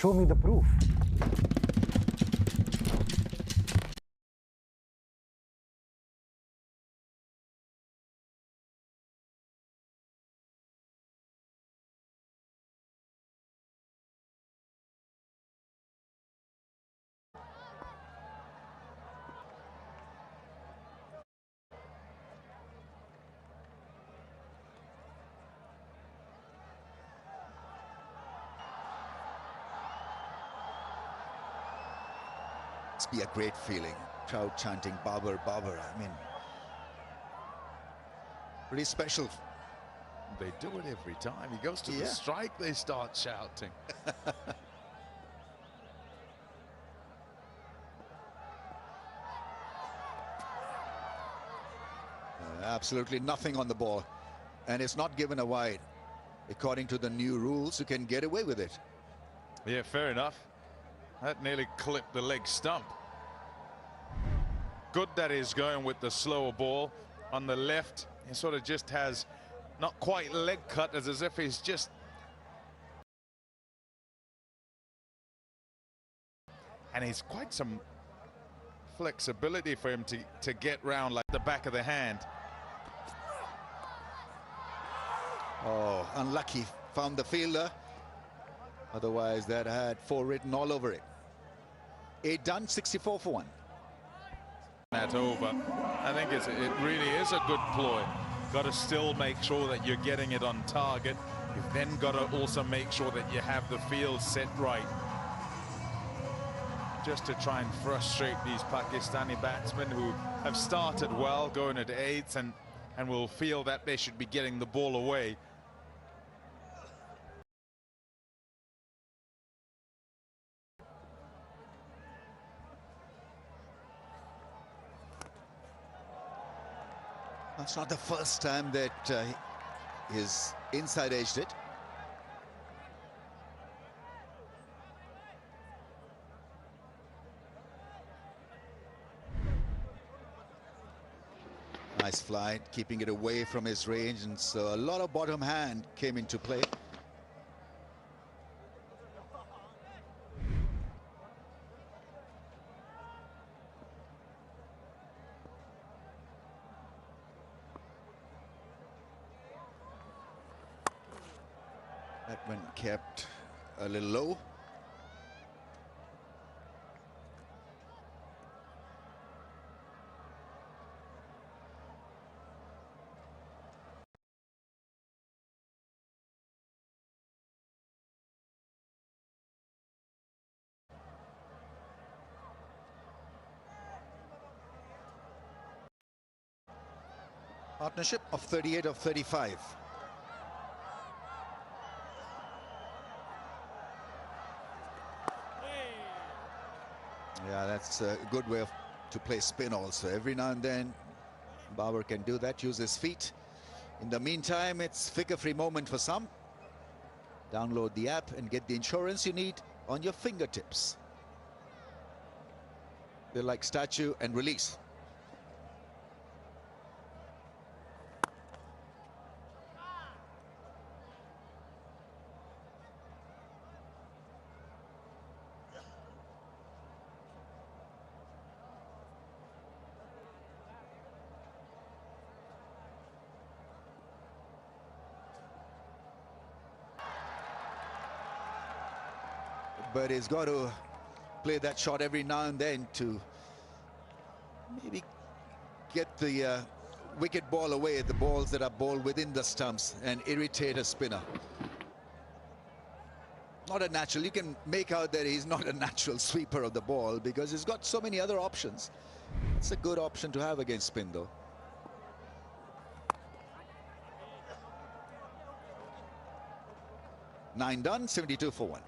show me the proof. Must be a great feeling, crowd chanting Babar, Babar. I mean, pretty special. They do it every time. He goes to the strike, they start shouting. Absolutely nothing on the ball, and it's not given a wide. According to the new rules, you can get away with it. Yeah, fair enough. That nearly clipped the leg stump. Good that he's going with the slower ball. On the left, he sort of just has not quite leg cut, as if he's just... And he's quite some flexibility for him to get round like the back of the hand. Oh, unlucky. Found the fielder. Otherwise, that had 4 written all over it. 8 done, 64 for 1. That over. I think it really is a good ploy. Got to still make sure that you're getting it on target. You've then got to also make sure that you have the field set right. Just to try and frustrate these Pakistani batsmen who have started well, going at 8s, and will feel that they should be getting the ball away. It's not the first time that he's inside edged it. Nice flight, keeping it away from his range, and so a lot of bottom hand came into play. That one kept a little low. Partnership of 38 of 35. Yeah, that's a good way to play spin also. Every now and then, Babar can do that, use his feet. In the meantime, it's figure-free moment for some. Download the app and get the insurance you need on your fingertips. They're like statue and release. But he's got to play that shot every now and then to maybe get the wicket ball away, the balls that are bowled within the stumps, and irritate a spinner. Not a natural. You can make out that he's not a natural sweeper of the ball because he's got so many other options. It's a good option to have against spin, though. Nine done, 72 for 1.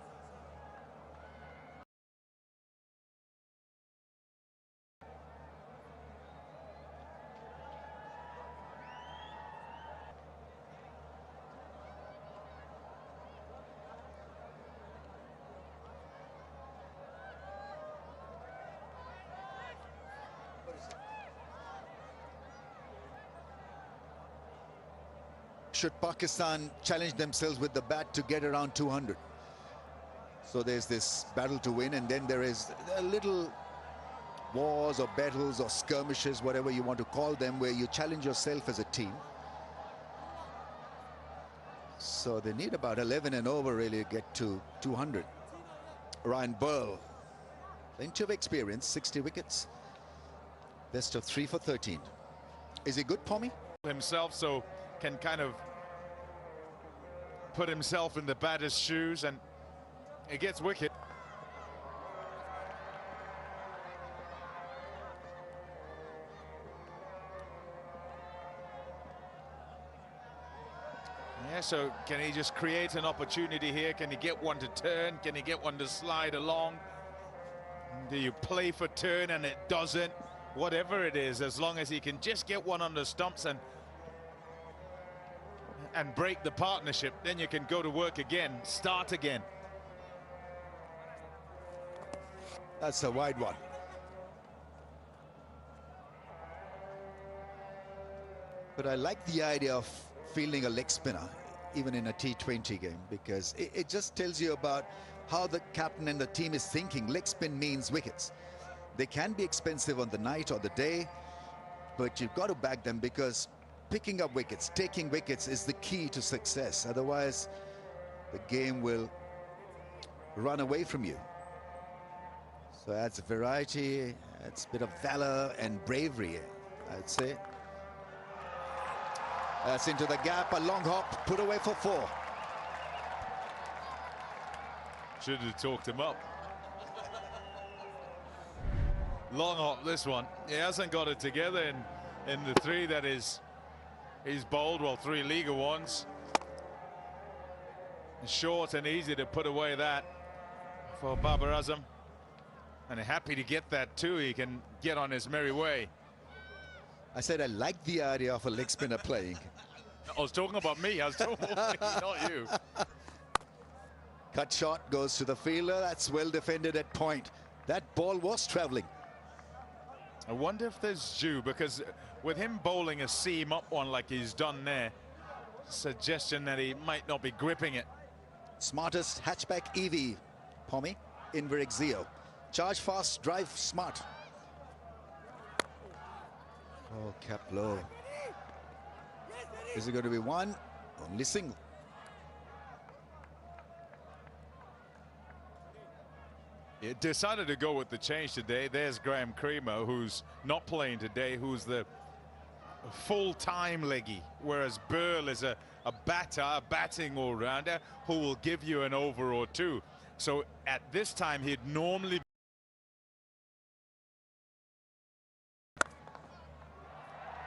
Should Pakistan challenge themselves with the bat to get around 200? So there's this battle to win, and then there is a little wars or battles or skirmishes, whatever you want to call them, where you challenge yourself as a team. So they need about 11 and over really to get to 200. Ryan Burl, plenty of experience, 60 wickets, best of 3 for 13. Is he good, Pommy? Himself, so can kind of put himself in the batter's shoes, and it gets wicket. Yeah, so can he just create an opportunity here? Can he get one to turn? Can he get one to slide along? Do you play for turn and it doesn't? Whatever it is, as long as he can just get one on the stumps and break the partnership, then you can go to work again, start again. That's a wide one. But I like the idea of fielding a leg spinner, even in a T20 game, because it just tells you about how the captain and the team is thinking. Leg spin means wickets. They can be expensive on the night or the day, but you've got to back them, because picking up wickets, taking wickets is the key to success. Otherwise, the game will run away from you. So adds variety, adds a bit of valor and bravery, I'd say. That's into the gap, a long hop, put away for 4. Should have talked him up. Long hop, this one. He hasn't got it together in the 3 that he's bowled, well, 3 leaguer ones. Short and easy to put away that for Babar Azam. And happy to get that too. He can get on his merry way. I said I like the idea of a leg spinner playing. I was talking about me. I was talking about me, not you. Cut shot goes to the fielder. That's well defended at point. That ball was traveling. I wonder if there's due, because with him bowling a seam up one like he's done there, suggestion that he might not be gripping it. Smartest hatchback EV, Pommy, Inverexio. Charge fast, drive smart. Oh, cap low. Is it going to be one? Only single. It decided to go with the change today. There's Graham Creamer, who's not playing today, who's the full-time leggy, whereas Burl is a batting all-rounder who will give you an over or 2. So at this time, he'd normally...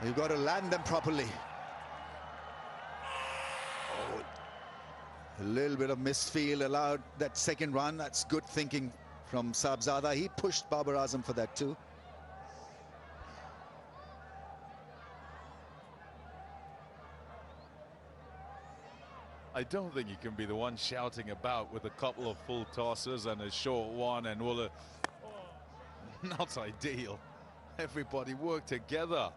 You've got to land them properly. Oh, a little bit of misfield allowed that second run. That's good thinking from Sabzada. He pushed Babar Azam for that too. I don't think you can be the one shouting about with a couple of full tosses and a short one, and all not ideal. Everybody work together.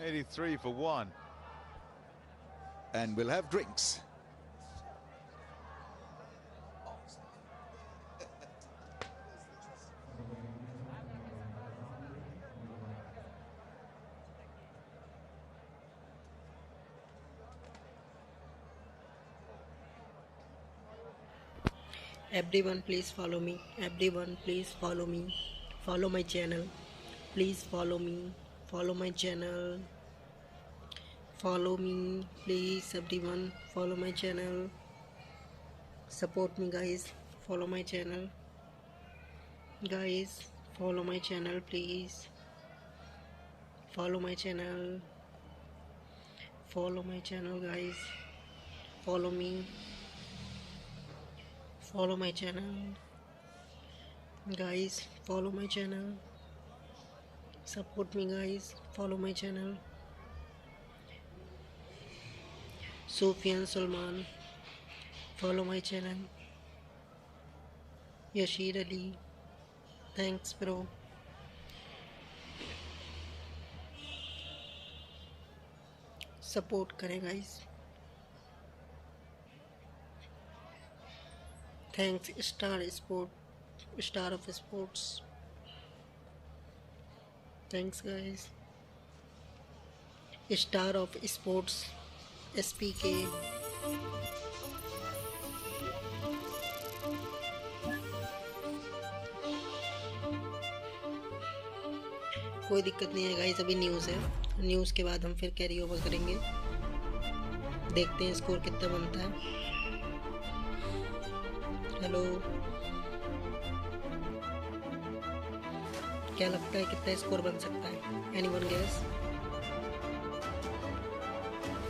83 for 1. And we'll have drinks. Everyone please follow me. Everyone please follow me. Follow my channel. Please follow me. Follow my channel. Follow me. Please everyone follow my channel. Support me guys. Follow my channel. Guys, follow my channel please. Follow my channel. Follow my channel guys. Follow me. Follow my channel. Guys, follow my channel. Support me guys. Follow my channel. Sufyan Salman. Follow my channel. Yashir Ali. Thanks bro. Support करें guys. Thanks, Star of Sports. Thanks, guys. Star of Sports, SPK. कोई दिक्कत नहीं है guys, अभी news है। News के बाद हम फिर कैरी ओवर करेंगे। देखते हैं स्कोर कितना बनता है। हेलो, क्या लगता है कितना स्कोर बन सकता है? Anyone gas?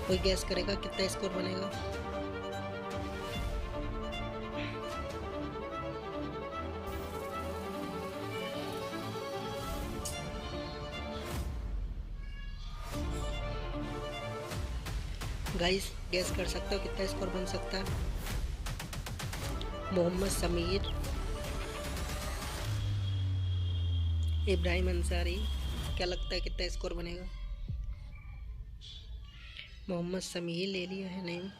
कोई गैस करेगा कितना स्कोर बनेगा? गाइस गैस कर सकते हो कितना स्कोर बन सकता है? मोहम्मद समीर, इब्राहिम अंसारी, क्या लगता है कितना स्कोर बनेगा? मोहम्मद समीर ले लिया है नेम।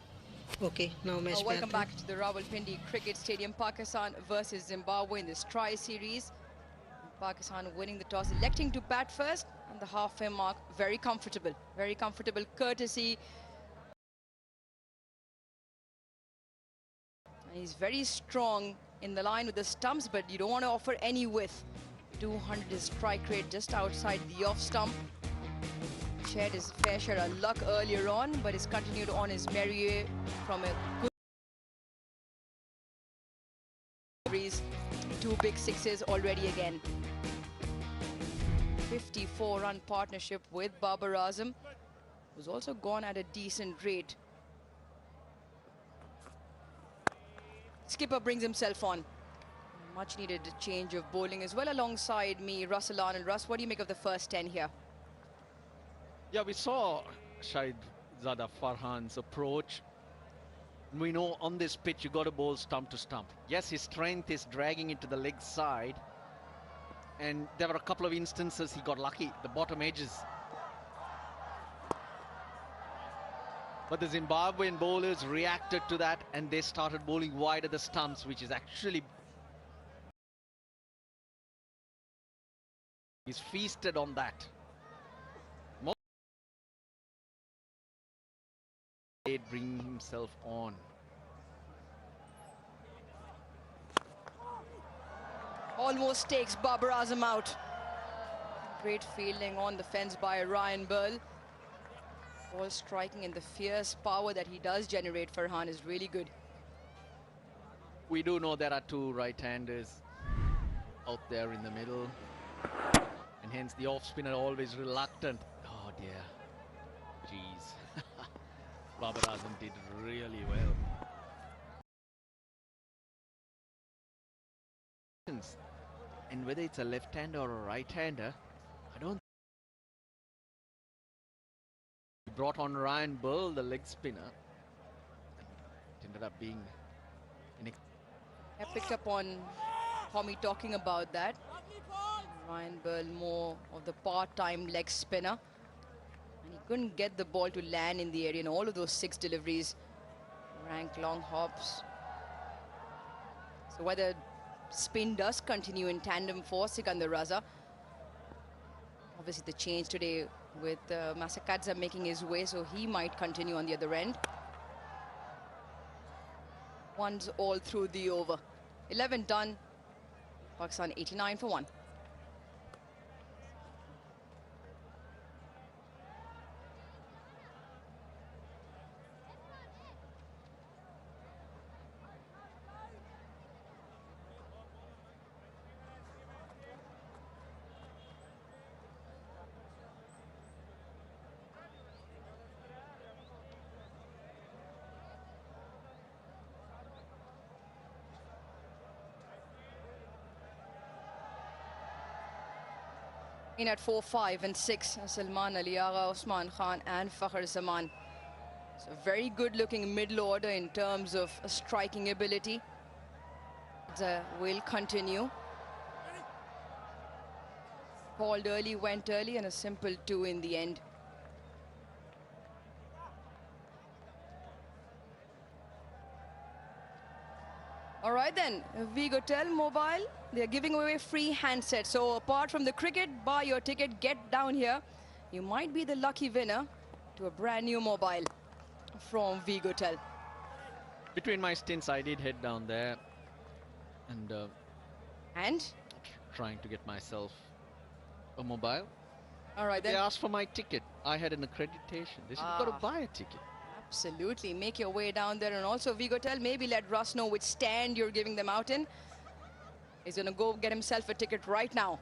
ओके, नाउ मैच पे Welcome आते हैं। back to the Rawalpindi Cricket Stadium. Pakistan versus Zimbabwe in this tri-series. Pakistan winning the toss, electing to bat first, and the halfway mark very comfortable courtesy. And he's very strong in the line with the stumps, but you don't want to offer any width. 200 is strike rate just outside the off stump. Shared his fair share of luck earlier on, but he's continued on his merry way from a good series. 2 big sixes already again. 54-run partnership with Babar Azam, who's also gone at a decent rate. Skipper brings himself on. Much needed change of bowling as well. Alongside me, Russell Arnold. Russ, what do you make of the first 10 here? Yeah, we saw Shahid Farhan's approach. We know on this pitch you got to bowl stump to stump. Yes, his strength is dragging into the leg side, and there were a couple of instances he got lucky, the bottom edges. But the Zimbabwean bowlers reacted to that and they started bowling wide at the stumps, which is actually... He's feasted on that. Bring himself on. Almost takes Babar Azam out. Great fielding on the fence by Ryan Burl. Ball striking and the fierce power that he does generate, Farhan, is really good. We do know there are 2 right-handers out there in the middle, and hence the off-spinner always reluctant. Oh dear. Jeez. Babar Azam did really well. And whether it's a left-hander or a right-hander, I don't. He brought on Ryan Burl, the leg spinner. It ended up being I picked up on Tommy talking about that. Ryan Burl more of the part-time leg spinner. And he couldn't get the ball to land in the area in all of those 6 deliveries. Rank long hops. So whether spin does continue in tandem for Sikandar Raza. Obviously the change today with Masakadza making his way, so he might continue on the other end. One's all through the over. 11 done. Pakistan 89 for 1. In at 4, 5 and 6, Salman Ali Agha, Usman Khan and Fakhr Zaman. So very good looking middle order in terms of striking ability. Will continue. Called early, went early, and a simple 2 in the end. All right then, Vigotel Mobile, they're giving away free handsets. So apart from the cricket, buy your ticket, get down here. You might be the lucky winner to a brand new mobile from Vigotel. Between my stints, I did head down there and trying to get myself a mobile. All right then. They asked for my ticket. I had an accreditation. They said, you've got to buy a ticket. Absolutely. Make your way down there. And also, Vigotel, maybe let Russ know which stand you're giving them out in. He's going to go get himself a ticket right now.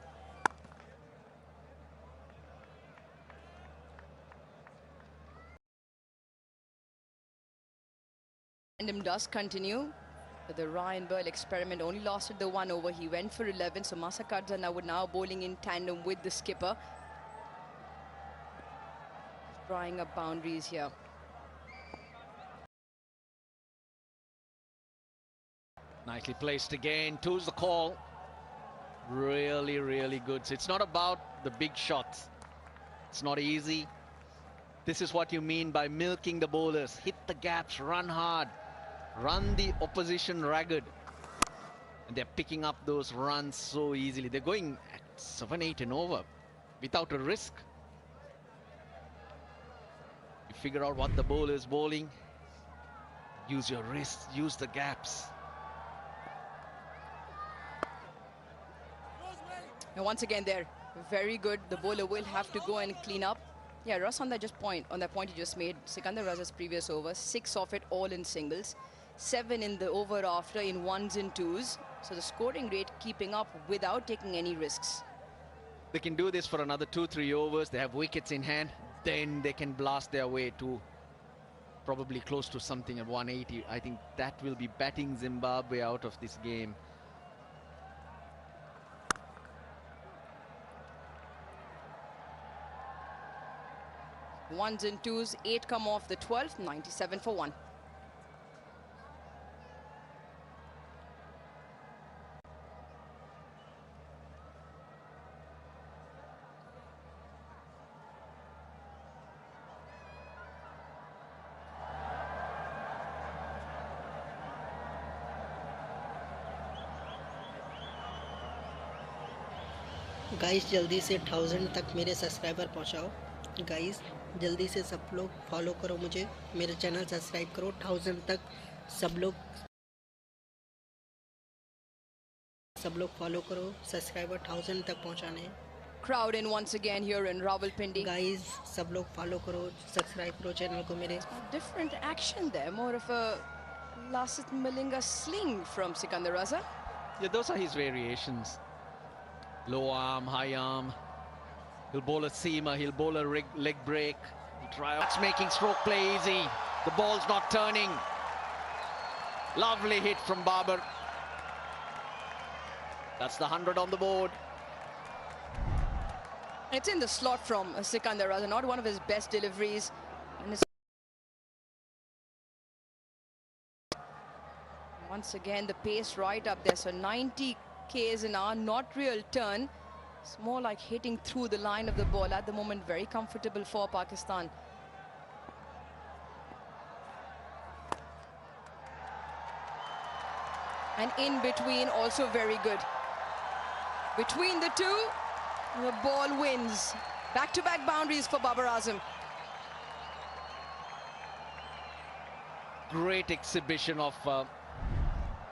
Random does continue. But the Ryan Burl experiment only lasted the 1 over. He went for 11. So Masakadzana would now bowling in tandem with the skipper. Drawing up boundaries here. Nicely placed again. Two's the call. Really, really good. So it's not about the big shots. It's not easy. This is what you mean by milking the bowlers. Hit the gaps, run hard, run the opposition ragged. And they're picking up those runs so easily. They're going at 7, 8 and over without a risk. You figure out what the bowler is bowling. Use your wrists, use the gaps. And once again, they're very good. The bowler will have to go and clean up. Yeah, Russ on that point he just made, Sikandar Raza's previous over, 6 of it all in singles, 7 in the over after in 1s and 2s. So the scoring rate keeping up without taking any risks. They can do this for another 2-3 overs. They have wickets in hand. Then they can blast their way to probably close to something at 180. I think that will be batting Zimbabwe out of this game. Ones and 2s, 8 come off the 12th, 97 for 1. Guys जल्दी से 1000 तक मेरे subscriber पहुंचाओ. Guys जल्दी से सब लोग follow करो मुझे, मेरे चैनल सब्सक्राइब करो. 1000 तक सब लोग फॉलो करो. सब्सक्राइबर 1000 तक पहुंचाने हैं. Crowd in once again here in Rawalpindi. Guys सब लोग फॉलो करो, सब्सक्राइब करो चैनल को मेरे. Different action there, more of a Lasit Malinga sling from Sikandar Raza. Yeah, those are his variations. Low arm, high arm. He'll bowl a seamer, he'll bowl a leg break. He'll try out making stroke play easy. The ball's not turning. Lovely hit from Babar. That's the 100 on the board. It's in the slot from Sikandar Raza, not one of his best deliveries. And once again, the pace right up there. So 90 k's an hour, not real turn. It's more like hitting through the line of the ball at the moment. Very comfortable for Pakistan. And in between, also very good. Between the two, the ball wins. Back-to-back boundaries for Babar Azam. Great exhibition of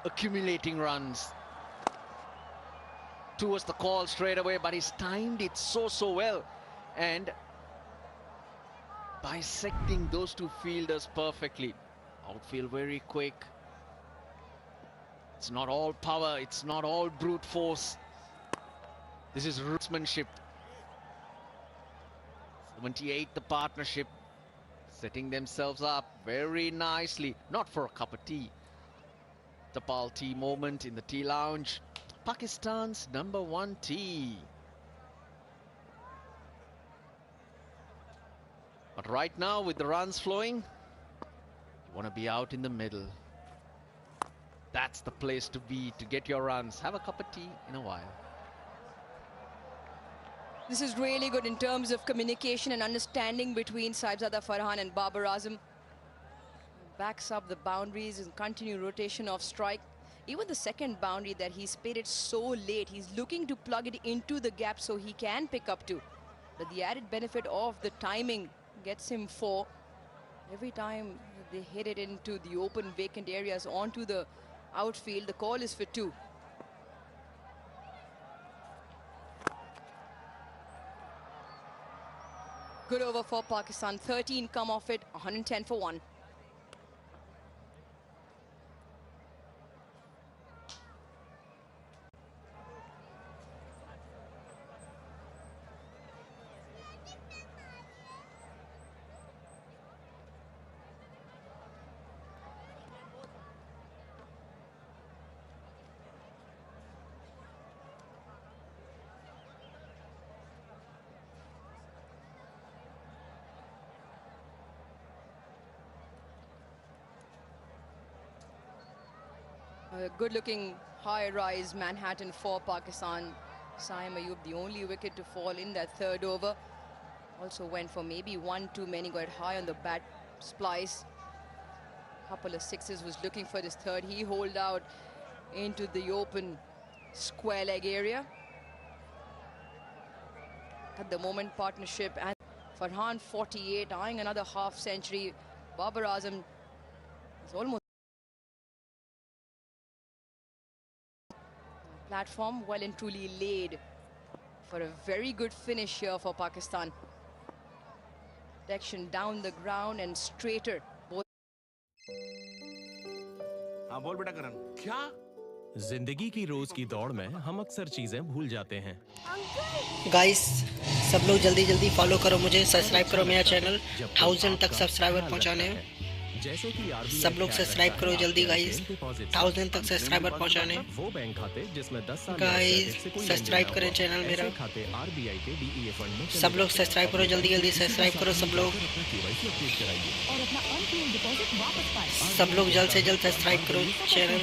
accumulating runs. 2 was the call straight away, but he's timed it so well. And bisecting those two fielders perfectly. Outfield very quick. It's not all power, it's not all brute force. This is rootsmanship. 78, the partnership. Setting themselves up very nicely. Not for a cup of tea. Tapal tea moment in the tea lounge. Pakistan's #1 tea. But right now, with the runs flowing, you want to be out in the middle. That's the place to be, to get your runs. Have a cup of tea in a while. This is really good in terms of communication and understanding between Saibzada Farhan and Babar Azam. Backs up the boundaries and continue rotation of strike. even the second boundary that he's played it so late, he's looking to plug it into the gap so he can pick up two. But the added benefit of the timing gets him 4. Every time they hit it into the open vacant areas onto the outfield, the call is for 2. Good over for Pakistan. 13 come off it, 110 for 1. A good-looking high-rise Manhattan for Pakistan. Saim Ayub, the only wicket to fall in that third over. Also went for maybe one too many, got high on the bat splice. Couple of sixes, was looking for this third. He holed out into the open square leg area. At the moment, partnership and Farhan 48, eyeing another half century. Babar Azam is almost platform well and truly laid for a very good finish here for Pakistan. Protection down the ground and straighter. Both. हाँ बोल बेटा करण क्या जिंदगी की रोज की दौड़ में हम अक्सर चीजें भूल जाते हैं गाइस सब लोग जल्दी जल्दी फॉलो करो मुझे, सब्सक्राइब करो मेरा चैनल 1000 तक सब्सक्राइबर पहुंचाने हैं। जैसे कि सब लोग सब्सक्राइब करो जल्दी गाइस, 1000 तक सब्सक्राइबर पहुंचाने। वो बैंक खाते जिसमें 10 साल गाइस सब्सक्राइब करें चैनल मेरा, खाते आरबीआई के डीईए फंड में सब लोग सब्सक्राइब करो जल्दी जल्दी, सब्सक्राइब करो सब लोग, और अपना अनक्लेम्ड डिपॉजिट वापस पाएं। सब लोग जल्द से जल्द सब्सक्राइब करो channel.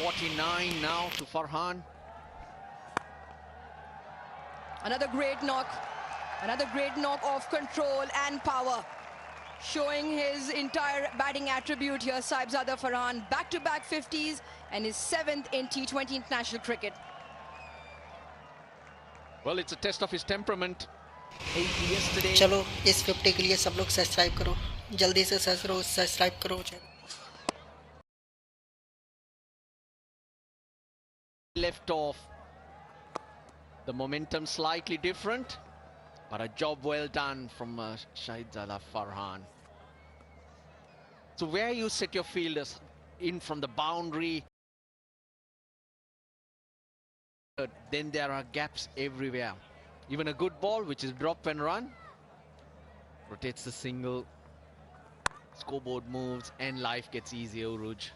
49 now to Farhan. Another great knock off control and power. Showing his entire batting attribute here, Saibzada Farhan. Back-to-back 50s and his 7th in T20 international cricket. Well, it's a test of his temperament. 8 yesterday. चलो इस 50 के लिए सब लोग subscribe करो जल्दी से, subscribe करो channel. Left off. The momentum slightly different, but a job well done from Shahizada Farhan. So where you set your fielders in from the boundary, then there are gaps everywhere. Even a good ball, which is drop and run, rotates the single, scoreboard moves, and life gets easier, Uruj.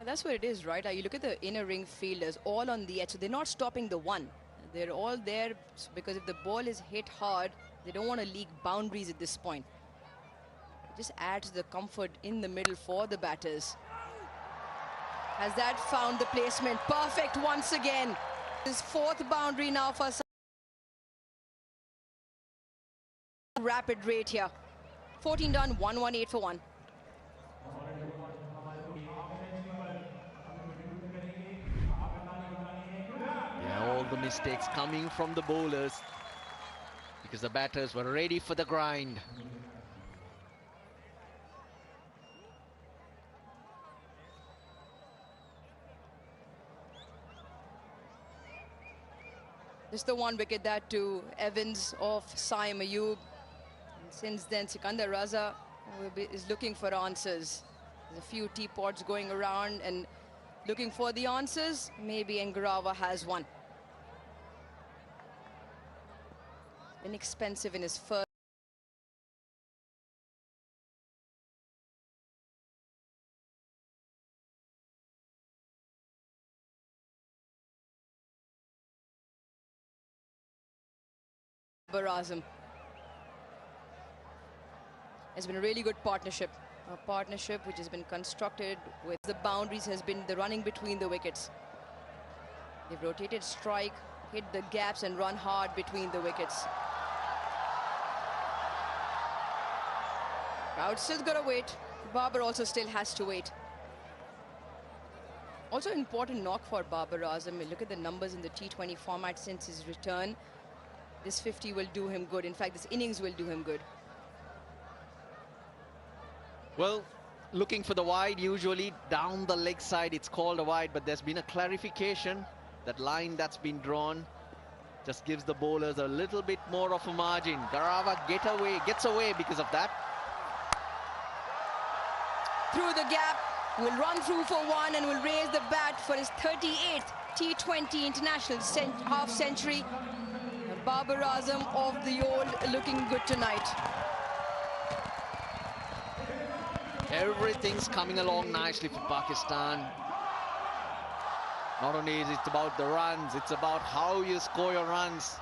That's what it is, right? You look at the inner ring fielders, all on the edge, so they're not stopping the one. They're all there because if the ball is hit hard, they don't want to leak boundaries at this point. It just adds the comfort in the middle for the batters. Has that found the placement? Perfect once again. His 4th boundary now for rapid rate here. 14 done, 118 for 1. All the mistakes coming from the bowlers because the batters were ready for the grind. Just the one wicket that to Evans of Saim Ayub. And since then, Sikandar Raza is looking for answers. There's a few teapots going around and looking for the answers. Maybe Ngarawa has one. Inexpensive in his first. Barazam. It's been a really good partnership. A partnership which has been constructed with the boundaries has been the running between the wickets. They've rotated strike, hit the gaps and run hard between the wickets. Crowd still got to wait. Babar also still has to wait. Also important knock for Babar Azam. Look at the numbers in the T20 format since his return. This 50 will do him good. In fact, this innings will do him good. Well, looking for the wide, usually down the leg side, it's called a wide, but there's been a clarification. That line that's been drawn just gives the bowlers a little bit more of a margin. Garava gets away because of that. Through the gap, will run through for one and will raise the bat for his 38th T20 international half century. Babar Azam of the old looking good tonight. Everything's coming along nicely for Pakistan. Not only is it about the runs, it's about how you score your runs.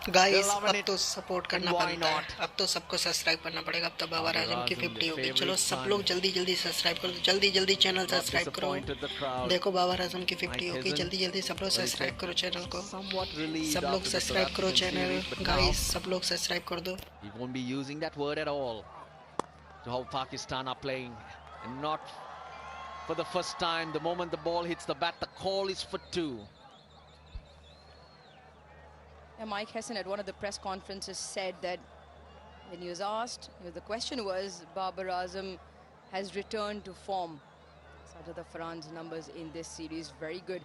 Guys अब तो support करना पड़ता है, अब तो सबको subscribe करना पड़ेगा। अब तो बाबर आजम की 50 होगी। चलो सब लोग जल्दी जल्दी सब्सक्राइब करो, जल्दी जल्दी चैनल सब्सक्राइब करो। देखो बाबर आजम की 50 होगी, जल्दी जल्दी सब लोग सब्सक्राइब करो चैनल को, सब लोग सब्सक्राइब करो चैनल। गाइस सब लोग सब्सक्राइब कर दो। He won't be using that word at all to how Pakistan are playing, and not for the first time. The moment the ball hits the bat, the call is for 2. Mike Hesson at one of the press conferences said that when he was asked, the question was, Babar Azam has returned to form. Sajada Farhan's numbers in this series, very good.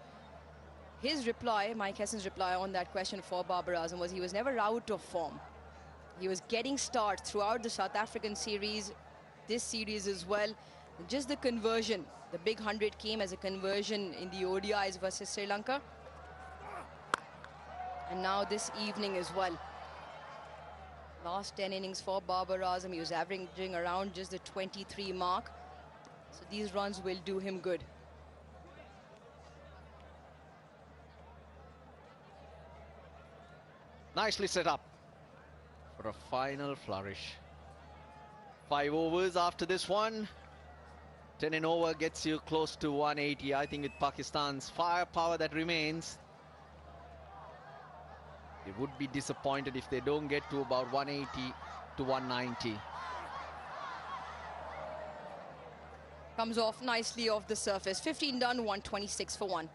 His reply, Mike Hesson's reply on that question for Babar Azam was he was never out of form. He was getting starts throughout the South African series, this series as well. Just the conversion, the big 100 came as a conversion in the ODIs versus Sri Lanka. And now this evening as well. Last 10 innings for Babar Azam, he was averaging around just the 23 mark. So these runs will do him good. Nicely set up for a final flourish. 5 overs after this one. 10 and over gets you close to 180. I think with Pakistan's firepower that remains, they would be disappointed if they don't get to about 180 to 190. Comes off nicely off the surface. 15 done, 126 for 1.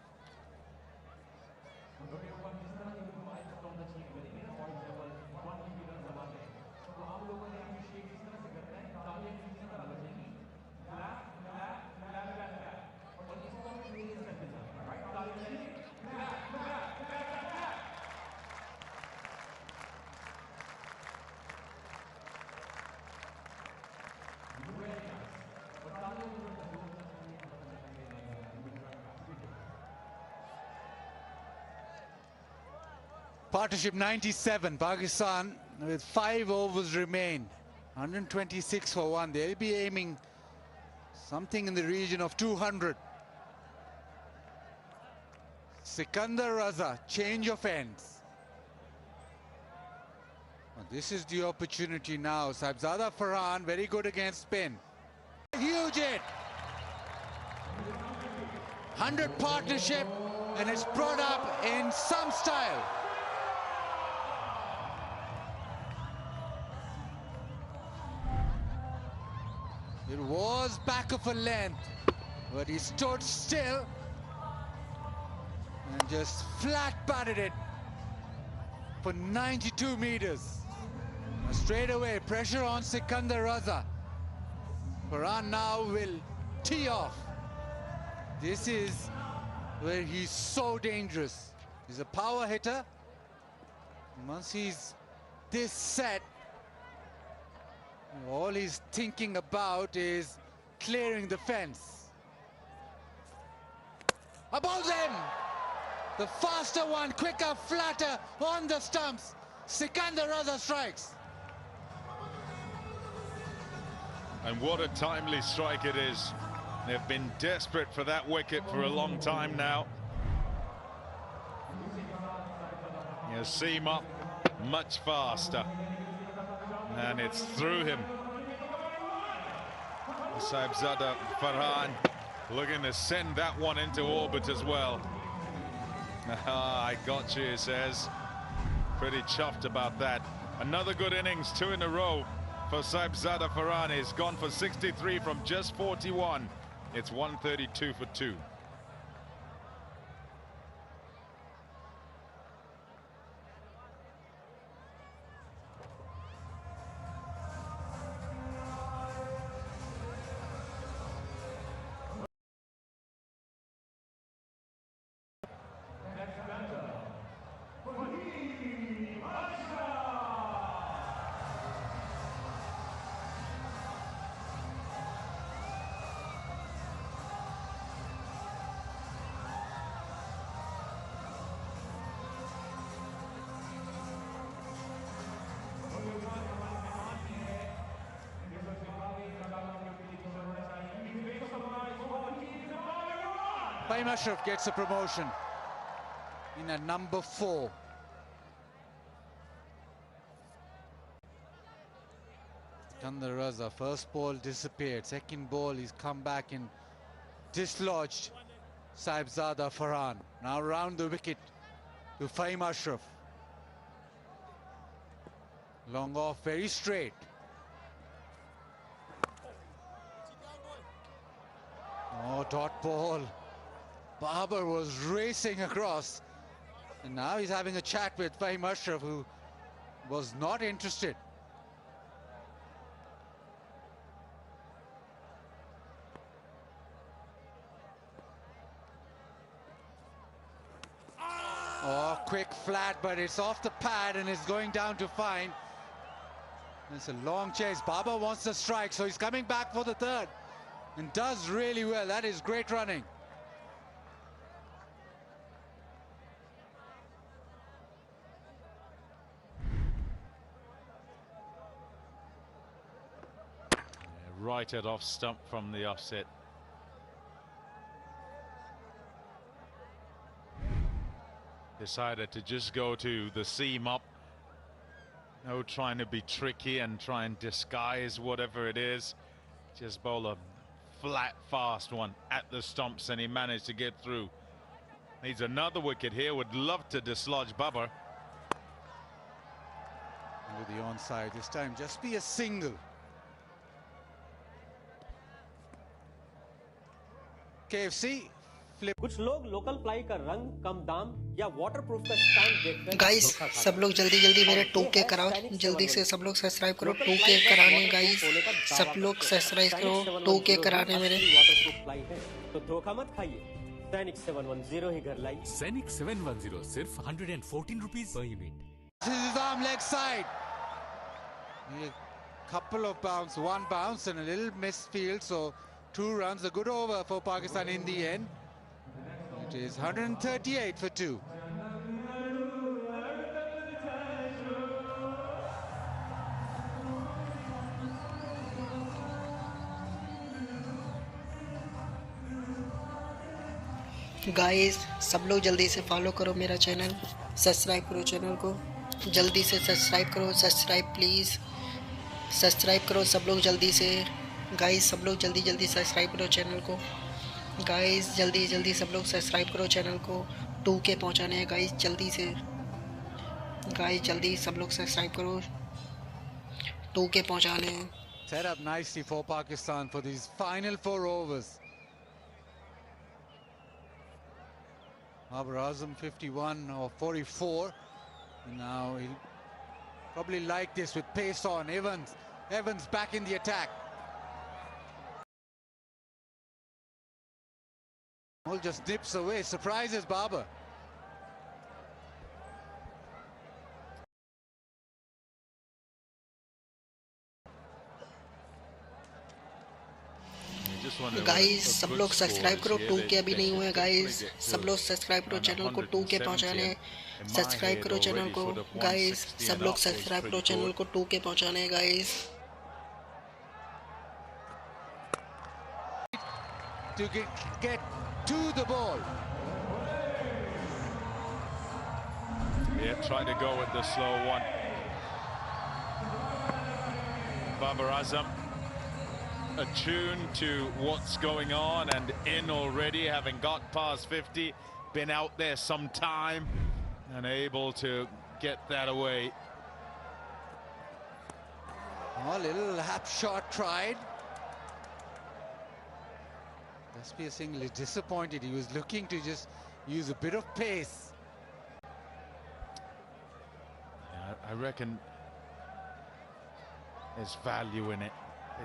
Partnership 97, Pakistan with 5 overs remain. 126 for 1. They'll be aiming something in the region of 200. Sikandar Raza, change of ends. Well, this is the opportunity now. Saibzada Farhan, very good against spin. Huge hit. 100 partnership, and it's brought up in some style. It was back of a length, but he stood still and just flat batted it for 92 meters. And straight away, pressure on Sikandar Raza. Farhan now will tee off. This is where he's so dangerous. He's a power hitter. Once he's this set, all he's thinking about is clearing the fence. Above them! The faster one, quicker, flatter on the stumps. Sikandar Raza strikes. And what a timely strike it is. They've been desperate for that wicket for a long time now. Hima much faster. And it's through him. Saibzada Farhan looking to send that one into orbit as well. I got you, he says. Pretty chuffed about that. Another good innings, 2 in a row for Saibzada Farhan. He's gone for 63 from just 41. It's 132 for 2. Hima gets a promotion in at number 4. Sikandar Raza, first ball disappeared, second ball he's come back and dislodged Sahibzada Farhan. Now round the wicket to Fahim Ashraf. Long off, very straight. Oh, dot ball. Babar was racing across, and now he's having a chat with Fahim Ashraf, who was not interested. Oh, quick flat, but it's off the pad and it's going down to fine. It's a long chase. Babar wants the strike, so he's coming back for the third and does really well. That is great running. Right at off stump from the offset. Decided to just go to the seam up. No trying to be tricky and try and disguise whatever it is. Just bowl a flat, fast one at the stumps, and he managed to get through. Needs another wicket here. Would love to dislodge Babar. Into the onside this time. Just be a single. KFC flip. कुछ लोग local ply का रंग, कम दाम या waterproof का stand देखकर guys सब लोग जल्दी जल्दी मेरे 2K कराओ, जल्दी से सब लोग सब्सक्राइब करो। 2K कराने गाइस, सब लोग सब्सक्राइब करो। 2K कराने मेरे वाटरप्रूफ प्लाई है तो धोखा मत खाइए। सैनिक 710 ही घर लाई। सैनिक 710 सिर्फ 114 rupees per unit. This is his arm leg side. A couple of bounce, one bounce and a little misfield, so 2 runs, a good over for Pakistan in the end. It is 138 for 2. Guys सब लोग जल्दी से follow करो मेरा channel, subscribe करो channel को, जल्दी से सब्सक्राइब करो। सब्सक्राइब प्लीज़, सब्सक्राइब करो सब लोग जल्दी से। गाइस सब लोग जल्दी जल्दी सब्सक्राइब करो चैनल को। गाइस जल्दी जल्दी सब लोग सब्सक्राइब करो चैनल को। 2K पहुंचाने हैं गाइस, जल्दी से। गाइस जल्दी सब लोग सब्सक्राइब करो, 2K पहुंचाने हैं। Set up nicely for Pakistan for these final 4 overs. Babar Azam 51 or 44. And now he'll probably like this with pace on. Evans back in the attack. Ball just dips away, surprises Babar. Guys सब लोग subscribe करो, 2K अभी नहीं हुए guys. सब लोग subscribe करो channel को, 2K पहुंचाने हैं। सब्सक्राइब करो चैनल को गाइस, सब लोग सब्सक्राइब करो चैनल को, 2K पहुंचाने हैं guys. To get to the ball. Yeah, trying to go with the slow one. Babar Azam attuned to what's going on and in already, having got past 50, been out there some time and able to get that away. Oh, little hap shot tried. Jaspreet Singh is disappointed. He was looking to just use a bit of pace. Yeah, I reckon there's value in it,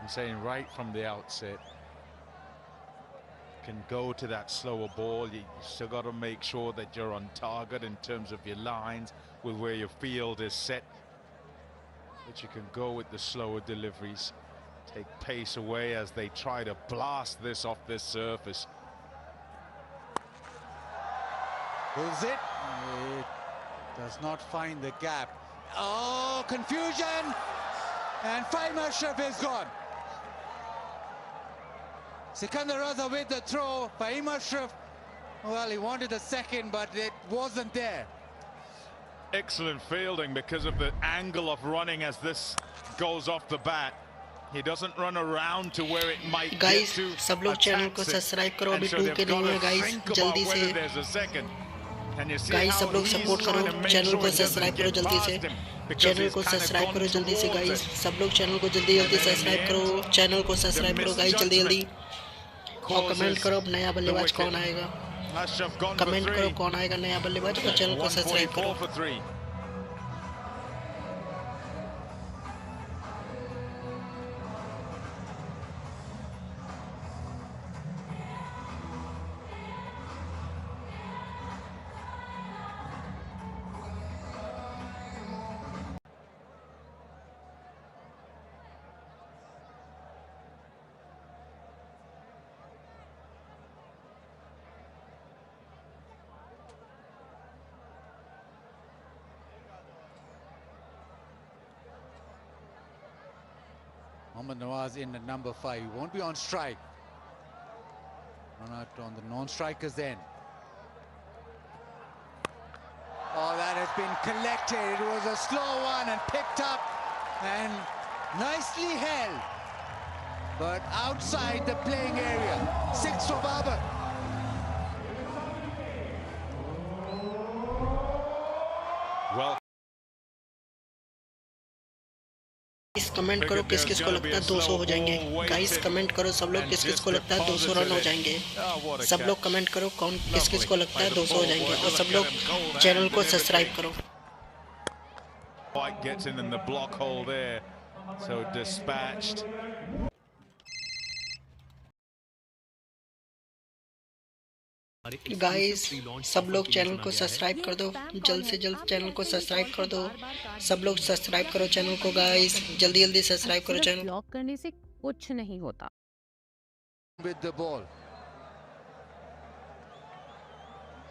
in saying right from the outset, can go to that slower ball. You still got to make sure that you're on target in terms of your lines with where your field is set, but you can go with the slower deliveries, take pace away as they try to blast this off this surface. Pulls it. It does not find the gap. Oh, confusion! And Fahim Ashraf is gone. Sikandar Raza with the throw. Fahim Ashraf, well, he wanted a second, but it wasn't there. Excellent fielding because of the angle of running as this goes off the bat. He doesn't run around to where it might guys, get to. सब लोग channel को subscribe करो, अभी 2 के नहीं है guys, जल्दी से गाइस सब लोग सपोर्ट करो, चैनल को सब्सक्राइब करो जल्दी से, चैनल को सब्सक्राइब करो जल्दी से गाइस, सब लोग चैनल को जल्दी जल्दी सब्सक्राइब करो, चैनल को सब्सक्राइब करो गाइस जल्दी जल्दी, और कमेंट करो नया बल्लेबाज कौन आएगा, कमेंट करो कौन आएगा नया बल्लेबाज, और चैनल को सब्सक्राइब करो. Mohammad Nawaz in at number 5. He won't be on strike. Run out on the non-strikers then. Oh, that has been collected. It was a slow one and picked up and nicely held. But outside the playing area. 6 for Babar. Well, guys comment करो किस किस को लगता है 200 हो जाएंगे, guys comment करो सब लोग किस किस को लगता है 200 रन हो जाएंगे, सब लोग कमेंट करो कौन किस किस को लगता है 200 हो जाएंगे, और सब लोग चैनल को सब्सक्राइब करो. White gets in the block hole there, so dispatched. Guys सब लोग चैनल को सब्सक्राइब कर दो, जल्द से जल्द चैनल को सब्सक्राइब कर दो, सब लोग सब्सक्राइब करो चैनल को गाइस, जल्दी जल्दी सब्सक्राइब करो चैनल. ब्लॉक करने से कुछ नहीं होता. With the ball.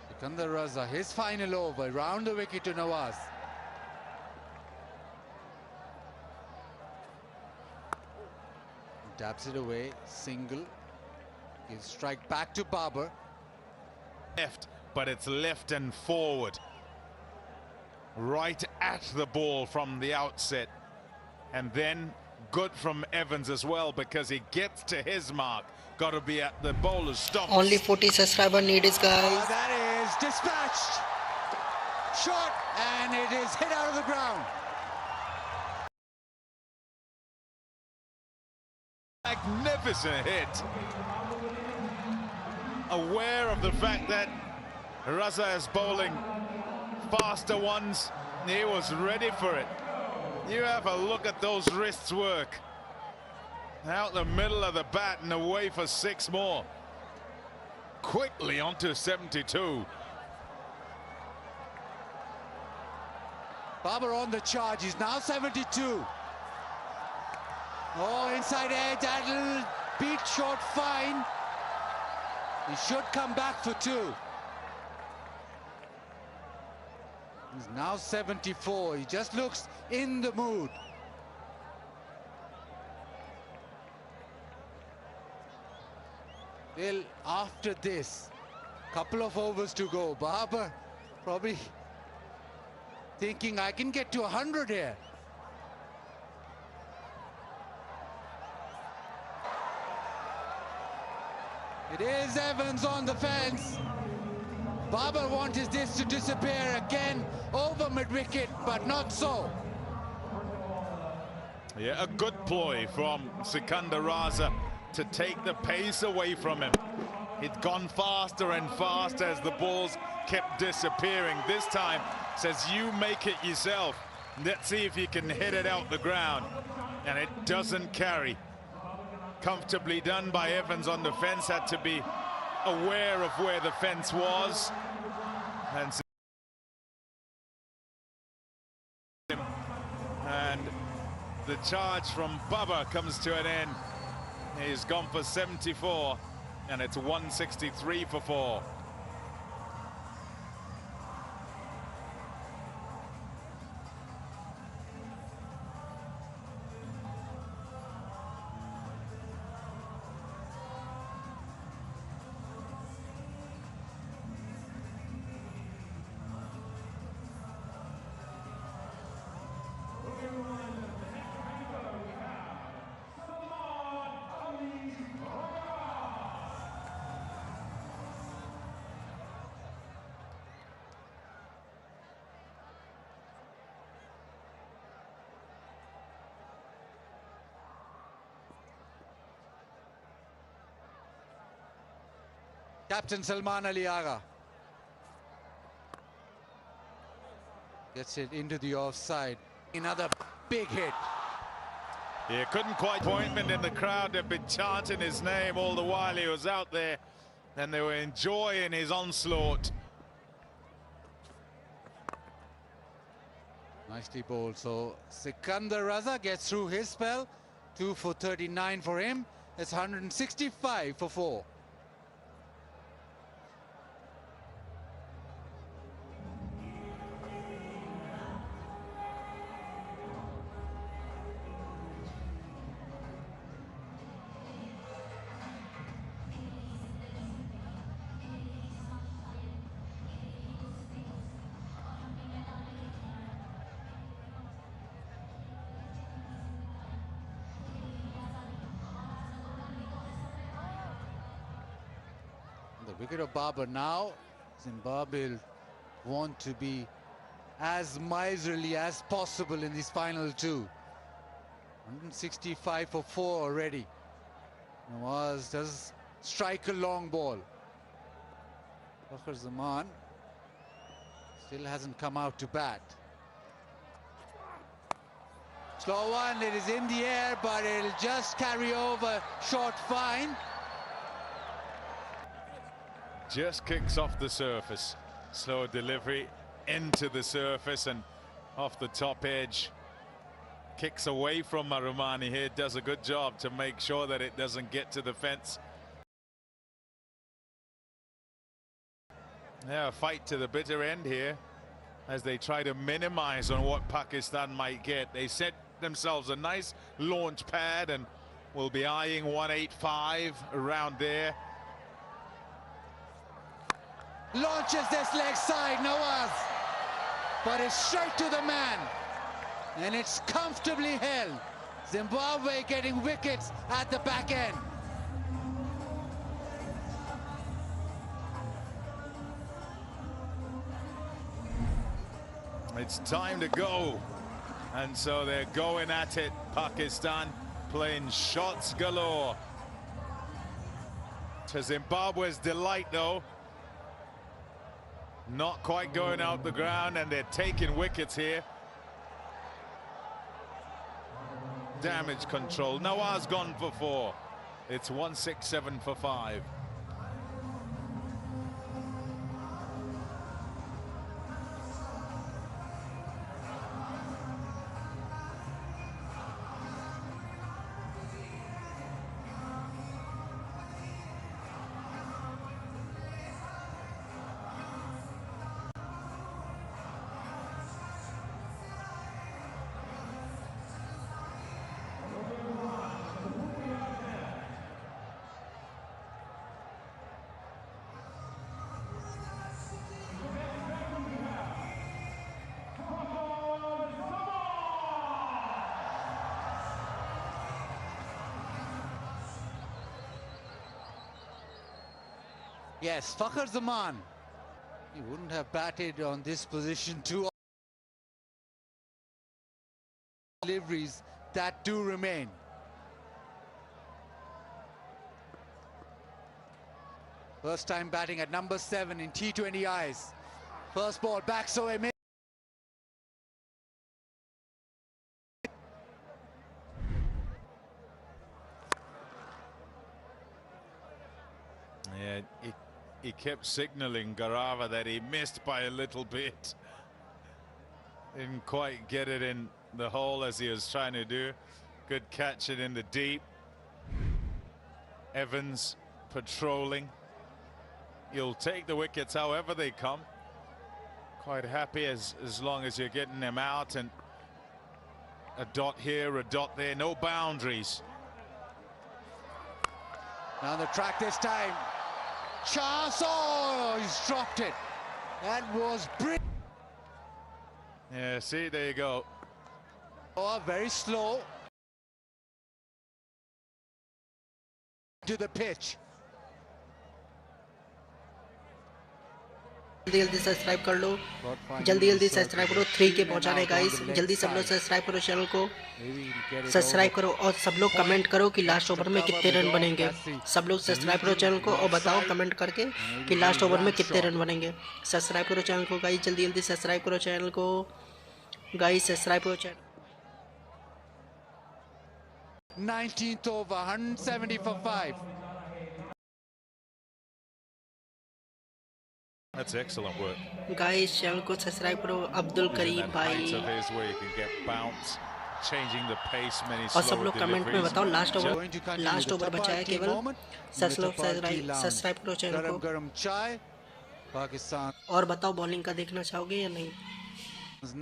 Sikandar Raza, his final over, round the wicket to Nawaz. Taps it away, single. Gives strike back to Babar. Left, but it's left and forward. Right at the ball from the outset. And then good from Evans as well, because he gets to his mark. Got to be at the bowler's stop. Only 40 subscriber needed, guys. Oh, that is dispatched. Shot, and it is hit out of the ground. Magnificent hit. Aware of the fact that Raza is bowling faster ones, he was ready for it. You have a look at those wrists work. Out the middle of the bat and away for 6 more. Quickly onto 72. Babar on the charge, he's now 72. Oh, inside edge, that'll beat short fine. He should come back for 2. He's now 74. He just looks in the mood. Well, after this, couple of overs to go. Babar probably thinking I can get to 100 here. It is Evans on the fence. Babar wanted this to disappear again over mid-wicket, but not so. Yeah, a good ploy from Sikandar Raza to take the pace away from him. He'd gone faster and faster as the balls kept disappearing. This time, says you make it yourself. Let's see if you can hit it out the ground. And it doesn't carry. Comfortably done by Evans on the fence, had to be aware of where the fence was. And the charge from Baba comes to an end. He's gone for 74, and it's 163 for 4. Captain Salman Ali Agha gets it into the offside. Another big hit. Yeah, couldn't quite. Appointment in the crowd. They've been chanting his name all the while he was out there, and they were enjoying his onslaught. Nicely bowled. So Sikandar Raza gets through his spell. 2 for 39 for him. It's 165 for 4. The wicket of Babar now. Zimbabwe want to be as miserly as possible in these final two. 165 for 4 already. Nawaz does strike a long ball. Fakhar Zaman still hasn't come out to bat. Slow one, it is in the air, but it'll just carry over short fine. Just kicks off the surface. Slow delivery into the surface and off the top edge. Kicks away from Marumani here. Does a good job to make sure that it doesn't get to the fence. Yeah, a fight to the bitter end here as they try to minimize on what Pakistan might get. They set themselves a nice launch pad and will be eyeing 185 around there. Launches this leg side, Nawaz, but it's straight to the man, and it's comfortably held. Zimbabwe getting wickets at the back end. It's time to go, and so they're going at it. Pakistan playing shots galore. To Zimbabwe's delight, though, not quite going out the ground, and they're taking wickets here. Damage control. Nawaz gone for 4. It's 167 for 5. Yes, Fakhar Zaman. He wouldn't have batted on this position too. Deliveries that do remain. First time batting at number 7 in T20Is. First ball backs away. Yeah, he kept signaling Garava that he missed by a little bit. Didn't quite get it in the hole as he was trying to do. Good catch it in the deep. Evans patrolling. You'll take the wickets however they come. Quite happy as long as you're getting them out, and a dot here, a dot there, no boundaries. Now the track this time. Chance, oh, he's dropped it. That was brilliant. Yeah, see, there you go. Oh, very slow to the pitch. जल्दी subscribe कर लो, जल्दी subscribe करो 3 के पहुंचाने guys, जल्दी सब लोग subscribe करो चैनल को, सब्सक्राइब करो और सब लोग कमेंट करो कि लास्ट ओवर में कितने रन बनेंगे। सब लोग सब्सक्राइब करो चैनल को और बताओ कमेंट करके कि लास्ट ओवर में कितने रन बनेंगे। सब्सक्राइब करो चैनल को गाइस, जल्दी सब्सक्राइब करो चैनल को गाइस, सब्सक्राइब करो channel. 19th over, 170 for 5. That's excellent work. Guys channel को सब्सक्राइब करो, अब्दुल करीम भाई, और सब लोग कमेंट में बताओ लास्ट ओवर बचा है केवल। सब्सक्राइब करो चैनल को और बताओ बॉलिंग का देखना चाहोगे या नहीं।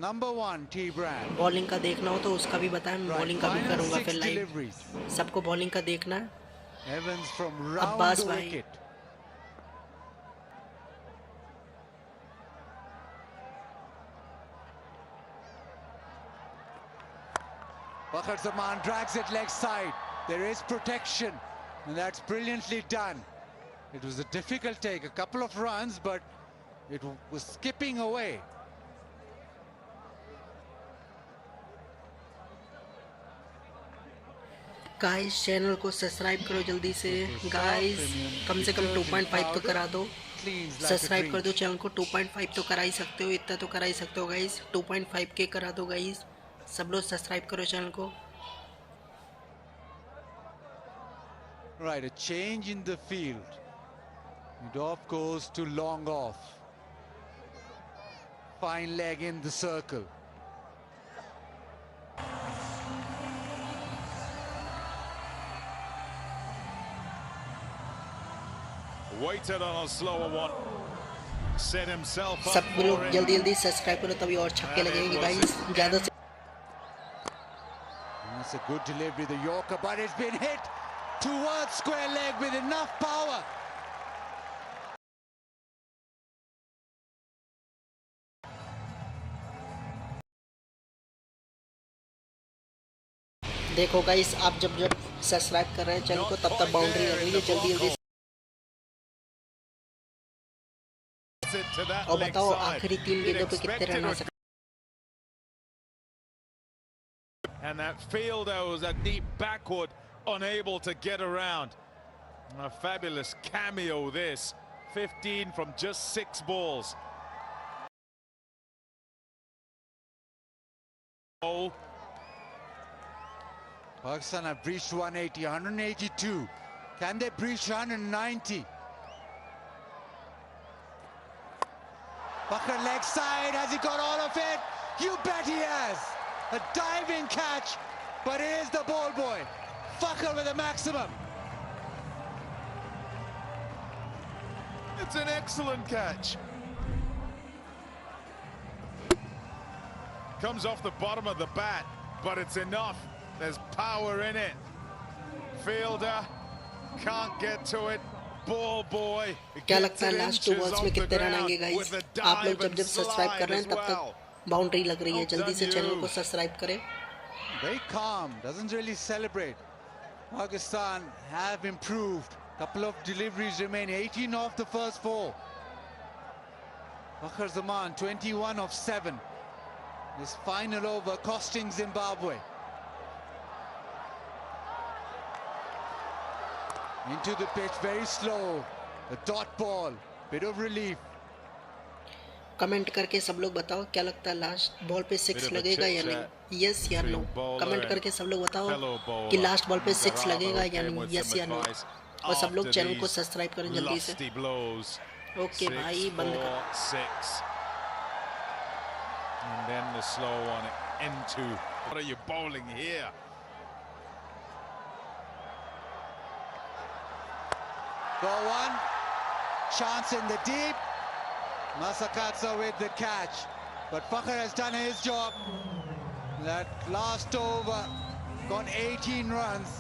Number 1 T brand. बॉलिंग का देखना हो तो उसका भी बताएं, मैं बॉलिंग का भी करूंगा फिर लाइव। सबको बॉलिंग का देखना है। अब्बास भाई, Bakr Zaman drags it leg side. There is protection, and that's brilliantly done. It was a difficult take, a couple of runs, but it was skipping away. Guys channel को subscribe करो जल्दी से guys, कम से कम 2.5 तो करा दो। Subscribe कर दो चैनल को, 2.5 तो करा ही सकते हो, इतना तो करा ही सकते हो गाइस। 2.5 के करा दो गाइस, सब लोग सब्सक्राइब करो चैनल को। Right, a change in the field. And off goes to long off. Fine leg in the circle. Waited on a slower one. Set himself up. सब लोग जल्दी सब्सक्राइब करो तभी और छक्के लगेंगे गाइस, ज्यादा से। That's a good delivery, the Yorker, but it's been hit towards square leg with enough power. देखो गाइस, आप जब सब्सक्राइब कर रहे हैं चैनल को तब बाउंड्री लग रही है। जल्दी और बताओ आखिरी 3 गेंदों पे कितने रन आ सकते। And that fielder was a deep backward, unable to get around. A fabulous cameo this. 15 from just 6 balls. Oh. Pakistan have breached 180, 182. Can they breach 190? Bakr leg side, has he got all of it? You bet he has! A diving catch, but it is the ball boy. Fakhr with a maximum. It's an excellent catch. Comes off the bottom of the bat, but it's enough. There's power in it. Fielder can't get to it. Ball boy. क्या लगता है last 2 balls में कितने run आएंगे guys? आप लोग जब subscribe कर रहे हैं तब तक बाउंड्री लग रही है। जल्दी से चैनल को सब्सक्राइब करें। Very calm, doesn't really celebrate. Pakistan have improved. Couple of deliveries remain. 18 off the first 4. Bakr Zaman 21 of 7. This final over costing Zimbabwe. Into the pitch, very slow. A dot ball, bit of relief. Comment करके सब लोग बताओ क्या लगता है last ball पे 6 लगेगा या नहीं, यस या नो। कमेंट करके सब लोग बताओ कि लास्ट बॉल पे 6 लगेगा या नहीं, यस या नो। और सब लोग चैनल को सब्सक्राइब करें जल्दी से। ओके भाई, बंद कर। And then the slow one into. What are you bowling here? Go one, chance in the deep. Masakatsa with the catch, but Fakhr has done his job. That last over got 18 runs.